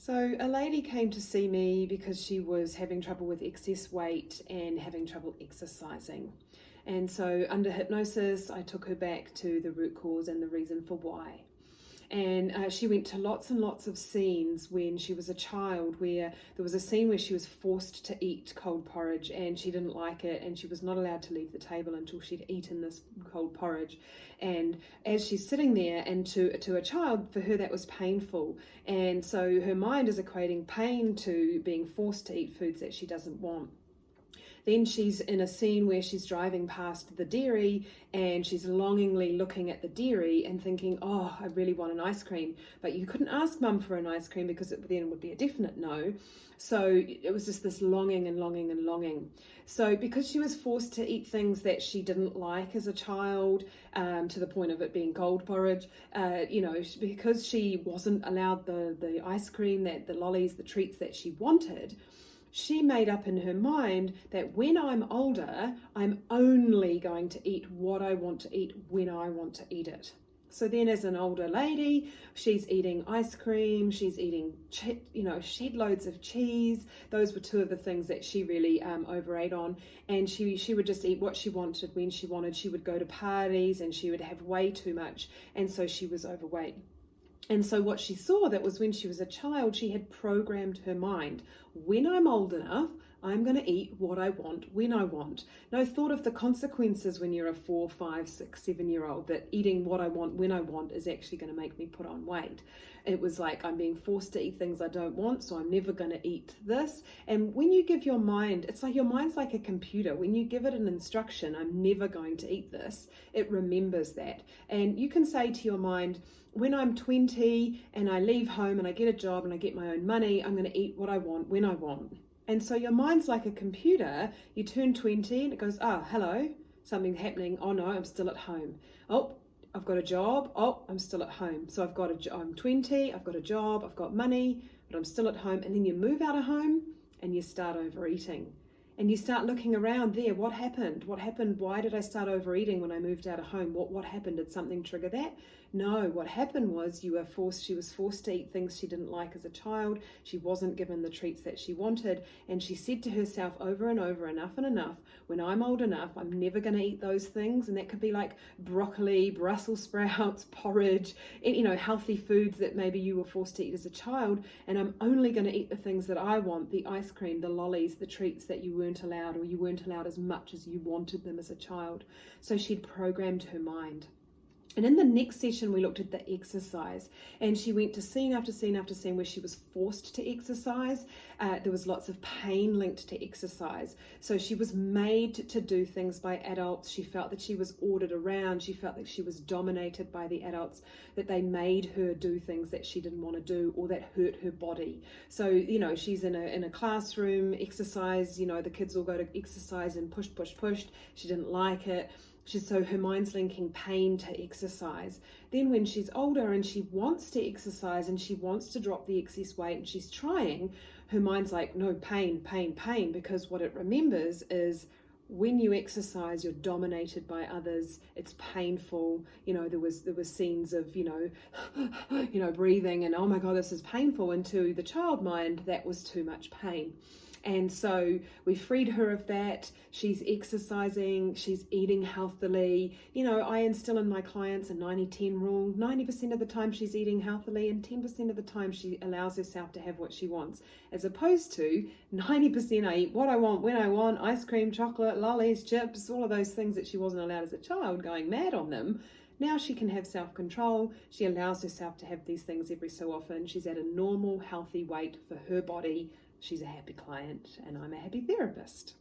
So a lady came to see me because she was having trouble with excess weight and having trouble exercising. And so under hypnosis, I took her back to the root cause and the reason for why. And she went to lots and lots of scenes when she was a child, where there was a scene where she was forced to eat cold porridge and she didn't like it, and she was not allowed to leave the table until she'd eaten this cold porridge. And as she's sitting there, and to a child, for her that was painful, and so her mind is equating pain to being forced to eat foods that she doesn't want. Then she's in a scene where she's driving past the dairy and she's longingly looking at the dairy and thinking, oh, I really want an ice cream. But you couldn't ask mum for an ice cream because it then would be a definite no. So it was just this longing and longing and longing. So because she was forced to eat things that she didn't like as a child, to the point of it being cold porridge, because she wasn't allowed the ice cream, the lollies, the treats that she wanted, she made up in her mind that when I'm older, I'm only going to eat what I want to eat when I want to eat it. So then as an older lady, she's eating ice cream, she's eating, shed loads of cheese. Those were two of the things that she really overate on. And she would just eat what she wanted when she wanted. She would go to parties and she would have way too much. And so she was overweight. And so what she saw, that was when she was a child, she had programmed her mind. When I'm old enough, I'm going to eat what I want when I want. No thought of the consequences when you're a 4, 5, 6, 7-year-old, that eating what I want when I want is actually going to make me put on weight. It was like, I'm being forced to eat things I don't want, so I'm never going to eat this. And when you give your mind, it's like your mind's like a computer. When you give it an instruction, I'm never going to eat this, it remembers that. And you can say to your mind, when I'm 20 and I leave home and I get a job and I get my own money, I'm going to eat what I want when I want. And so your mind's like a computer. You turn 20 and it goes, oh, hello, something's happening. Oh no, I'm still at home. Oh, I've got a job. Oh, I'm still at home. So I'm 20, I've got a job, I've got money, but I'm still at home. And then you move out of home and you start overeating. And you start looking around there. What happened? What happened? Why did I start overeating when I moved out of home? What happened? Did something trigger that? No, what happened was she was forced to eat things she didn't like as a child. She wasn't given the treats that she wanted. And she said to herself over and over, enough and enough, when I'm old enough, I'm never going to eat those things. And that could be like broccoli, Brussels sprouts, porridge, healthy foods that maybe you were forced to eat as a child. And I'm only going to eat the things that I want, the ice cream, the lollies, the treats that you weren't allowed, or you weren't allowed as much as you wanted them as a child. So she'd programmed her mind. And in the next session, we looked at the exercise, and she went to scene after scene after scene where she was forced to exercise. There was lots of pain linked to exercise. So she was made to do things by adults. She felt that she was ordered around. She felt that she was dominated by the adults, that they made her do things that she didn't want to do or that hurt her body. So, she's in a classroom, exercise, the kids all go to exercise and push. She didn't like it. So her mind's linking pain to exercise. Then when she's older and she wants to exercise and she wants to drop the excess weight and she's trying, her mind's like, no, pain, because what it remembers is when you exercise, you're dominated by others. It's painful. There was scenes of, breathing and, oh my God, this is painful. And to the child mind, that was too much pain. And so we freed her of that. She's exercising, she's eating healthily. I instill in my clients a 90-10 rule. 90% of the time she's eating healthily and 10% of the time she allows herself to have what she wants. As opposed to 90% I eat what I want, when I want, ice cream, chocolate, lollies, chips, all of those things that she wasn't allowed as a child, going mad on them. Now she can have self-control. She allows herself to have these things every so often. She's at a normal, healthy weight for her body. She's a happy client and I'm a happy therapist.